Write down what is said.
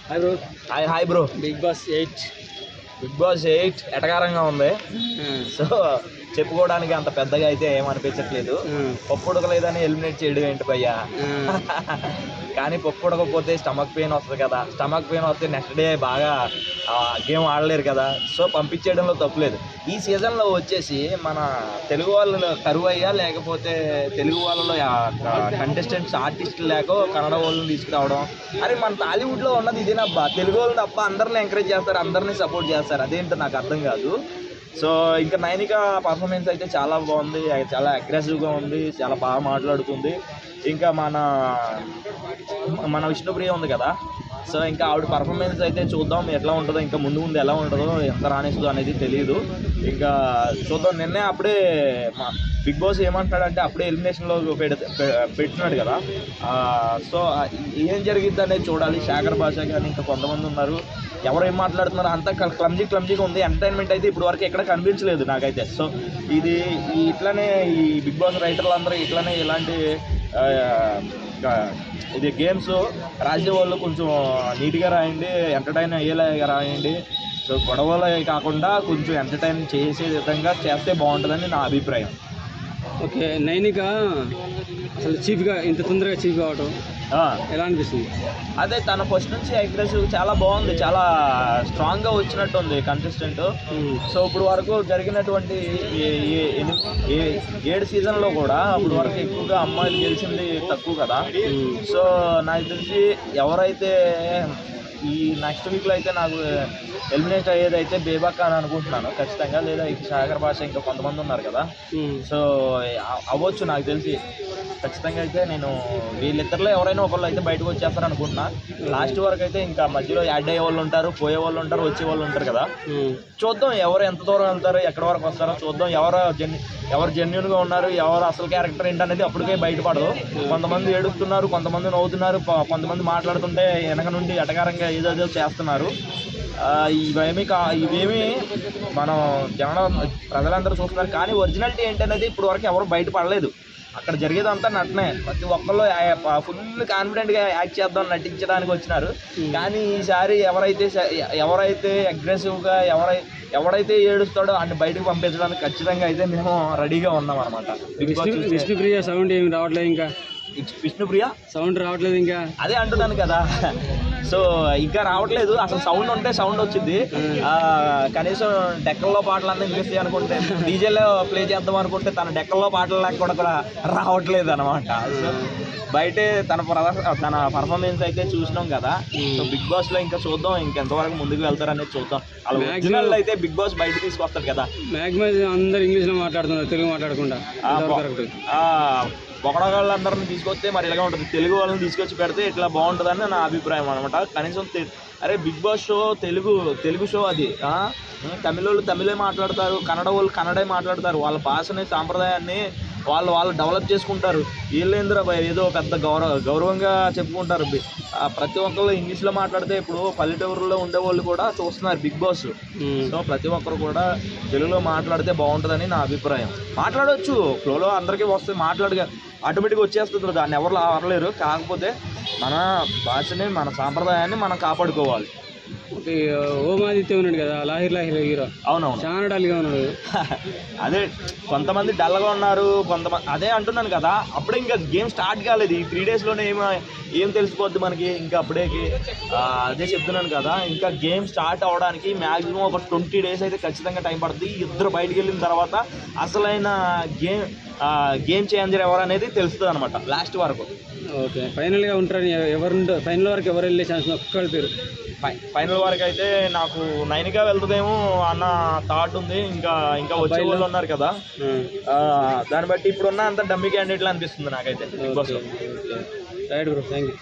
Hi bro. Hi bro. Big boss 8 ఎటకారంగా ఉంది. So చెప్పుకోవడానికి అంత పెద్దగా అయితే ఏమనిపించట్లేదు. పప్పు ఉడకలేదని ఎలిమినేట్ చేయడం ఏంటి భయ్యా? కానీ పప్పు ఉడకపోతే స్టమక్ పెయిన్ వస్తుంది కదా. స్టమక్ పెయిన్ వస్తే నెక్స్ట్ డే బాగా గేమ్ ఆడలేరు కదా. సో పంపించేయడంలో తప్పులేదు. ఈ సీజన్లో వచ్చేసి మన తెలుగు వాళ్ళు కరువు అయ్యా, లేకపోతే తెలుగు వాళ్ళలో కంటెస్టెంట్స్ ఆర్టిస్టులు లేక కన్నడ వాళ్ళని తీసుకురావడం. అరే మన టాలీవుడ్లో ఉన్నది ఇదేనబ్బా. తెలుగు వాళ్ళని తప్ప అందరిని ఎంకరేజ్ చేస్తారు, అందరినీ సపోర్ట్ చేస్తారు. అదేంటో నాకు అర్థం కాదు. సో ఇంకా నైనిక పర్ఫార్మెన్స్ అయితే చాలా బాగుంది, చాలా అగ్రెసివ్గా ఉంది, చాలా బాగా మాట్లాడుతుంది. ఇంకా మన విష్ణుప్రియ ఉంది కదా. సో ఇంకా ఆవిడ పర్ఫార్మెన్స్ అయితే చూద్దాం ఎట్లా ఉంటుందో, ఇంకా ముందు ఎలా ఉంటుందో, ఎంత రాణిస్తుందో అనేది తెలియదు. ఇంకా చూద్దాం. నిన్నే అప్పుడే మా బిగ్ బాస్ ఏమంటాడంటే అప్పుడే ఎలిమినేషన్లో పెట్టినాడు కదా. సో ఏం జరిగిద్ది అనేది చూడాలి. శేఖర్ భాష కానీ ఇంకా కొంతమంది ఉన్నారు, ఎవరు ఏం మాట్లాడుతున్నారు అంతా క్లమ్జీగా ఉంది. ఎంటర్టైన్మెంట్ అయితే ఇప్పుడు వరకు ఎక్కడ కనిపించలేదు నాకైతే. సో ఇట్లానే ఈ బిగ్ బాస్ రైటర్లు అందరూ ఇట్లానే ఇలాంటి ఇది గేమ్స్ రాసే వాళ్ళు కొంచెం నీట్గా రాయండి, ఎంటర్టైన్ అయ్యేలాగా రాయండి. సో గొడవలు కాకుండా కొంచెం ఎంటర్టైన్ చేసే విధంగా చేస్తే బాగుంటుందని నా అభిప్రాయం. ఓకే, నైనిక అసలు చీఫ్గా ఇంత తొందరగా చీఫ్ కావటం ఎలా అనిపిస్తుంది? అదే తన ఫస్ట్ నుంచి అగ్రెసివ్ చాలా బాగుంది, చాలా స్ట్రాంగ్గా వచ్చినట్టు ఉంది కంటెస్టెంట్. సో ఇప్పుడు వరకు జరిగినటువంటి 7 సీజన్లో కూడా ఇప్పుడు వరకు ఎక్కువగా అమ్మాయిలు గెలిచింది తక్కువ కదా. సో నాకు తెలిసి ఎవరైతే ఈ నెక్స్ట్ వీక్లో అయితే నాకు ఎలిమినేట్ అయ్యేది అయితే బేబాక్ అని అనుకుంటున్నాను ఖచ్చితంగా. లేదా శేఖర్ భాష ఇంకా కొంతమంది ఉన్నారు కదా. సో అవ్వచ్చు నాకు తెలిసి ఖచ్చితంగా. అయితే నేను వీళ్ళిద్దరిలో ఎవరైనా ఒకళ్ళు అయితే బయటకు వచ్చేస్తారు అనుకుంటున్నా. లాస్ట్ వరకు అయితే ఇంకా మధ్యలో యాడ్ అయ్యే వాళ్ళు ఉంటారు, పోయే వాళ్ళు ఉంటారు, వచ్చే వాళ్ళు ఉంటారు కదా. చూద్దాం ఎవరు ఎంత దూరం వెళ్తారో, ఎక్కడి వరకు వస్తారో చూద్దాం. ఎవరు జెన్యున్గా ఉన్నారు, ఎవరు అసలు క్యారెక్టర్ ఏంటనేది అప్పటికే బయటపడదు. కొంతమంది ఏడుస్తున్నారు, కొంతమంది నవ్వుతున్నారు, కొంతమంది మాట్లాడుతుంటే వెనక నుండి ఎటకారంగా ఏదో చేస్తున్నారు. ఇవేమి మనం ప్రజలందరూ చూస్తున్నారు. కానీ ఒరిజినాలిటీ ఏంటనేది ఇప్పుడు వరకు ఎవరు బయటపడలేదు. అక్కడ జరిగేదంతా నటనే. ప్రతి ఒక్కళ్ళు ఫుల్ కాన్ఫిడెంట్గా యాక్ట్ చేద్దాం నటించడానికి వచ్చినారు. కానీ ఈసారి ఎవరైతే అగ్రెసివ్గా ఎవడైతే ఏడుస్తాడో అన్ని బయటకు పంపించడానికి ఖచ్చితంగా అయితే మేము రెడీగా ఉన్నాం అనమాట. విష్ణుప్రియ సౌండ్ ఏమి రావట్లేదు, ఇంకా విష్ణుప్రియ సౌండ్ రావట్లేదు. ఇంకా అదే అంటున్నాను కదా. సో ఇంకా రావట్లేదు. అసలు సౌండ్ ఉంటే సౌండ్ వచ్చింది. కనీసం డెక్కల్లో పాటలన్నీ వినిపిస్తాయి అనుకుంటే, డీజేలో ప్లే చేద్దాం అనుకుంటే తన డెక్కల్లో పాటలు లేక కూడా రావట్లేదు అనమాట. సో బయటే తన పర్ఫార్మెన్స్ అయితే చూసినాం కదా. సో బిగ్ బాస్ లో ఇంకా చూద్దాం ఇంకెంతవరకు ముందుకు వెళ్తారనేది చూద్దాం. అలా ఒరిజినల్ అయితే బిగ్ బాస్ బయట తీసుకొస్తారు కదా. మ్యాక్సిమం అందరు ఇంగ్లీష్ లో మాట్లాడుతున్నారు, తెలుగు మాట్లాడకుండా. బొకడగాళ్ళందరిని తీసుకొస్తే మరి ఇలాగా ఉంటుంది. తెలుగు వాళ్ళని తీసుకొచ్చి పెడితే ఇట్లా బాగుంటుందని నా అభిప్రాయం అనమాట. కనీసం అరే big boss show Telugu show అది. తమిళ వాళ్ళు తమిళే మాట్లాడతారు, కన్నడ వాళ్ళు కన్నడే మాట్లాడతారు. వాళ్ళ భాషని సాంప్రదాయాన్ని వాళ్ళు డెవలప్ చేసుకుంటారు. వీళ్ళేంద్ర ఏదో పెద్ద గౌరవంగా చెప్పుకుంటారు. ప్రతి ఒక్కరు ఇంగ్లీష్లో మాట్లాడితే ఇప్పుడు పల్లెటూరులో ఉండేవాళ్ళు కూడా చూస్తున్నారు బిగ్ బాస్. సో ప్రతి ఒక్కరు కూడా తెలుగులో మాట్లాడితే బాగుంటుందని నా అభిప్రాయం. మాట్లాడవచ్చు, ఫ్లోలో అందరికీ వస్తే మాట్లాడగా ఆటోమేటిక్గా వచ్చేస్తుంది. దాన్ని ఎవరు ఆడలేరు. కాకపోతే మన భాషని, మన సాంప్రదాయాన్ని మనం కాపాడుకోవాలి. ఓమాదిత్య ఉన్నాడు కదా, లాహిర్ హీరో. అవునవును, చాలా డల్గా ఉన్నాడు. అదే కొంతమంది డల్గా ఉన్నారు, కొంతమంది అదే అంటున్నాను కదా. అప్పుడే ఇంకా గేమ్ స్టార్ట్ కాలేదు. ఈ 3 డేస్లోనే ఏం తెలిసిపోద్ది మనకి. ఇంకా అప్పుడేకి అదే చెప్తున్నాను కదా. ఇంకా గేమ్ స్టార్ట్ అవ్వడానికి మ్యాక్సిమం ఒక 20 డేస్ అయితే ఖచ్చితంగా టైం పడుతుంది. ఇద్దరు బయటికి వెళ్ళిన తర్వాత అసలైన గేమ్ చేంజర్ ఎవరు అనేది తెలుస్తుంది అనమాట లాస్ట్ వరకు. ఓకే, ఫైనల్గా ఉంటారని ఫైనల్ వరకు ఎవరు వెళ్ళే ఛాన్స్ ఒక్కళ్ళ పేరు? ఫైనల్ వరకు అయితే నాకు నైనిక వెళ్తుందేమో అన్న థాట్ ఉంది. ఇంకా వచ్చే వాళ్ళు ఉన్నారు కదా. దాన్ని బట్టి ఇప్పుడున్న అంత డమ్మీ క్యాండిడేట్లు అనిపిస్తుంది నాకైతే బిగ్ బాస్ లో. Right bro, thank you.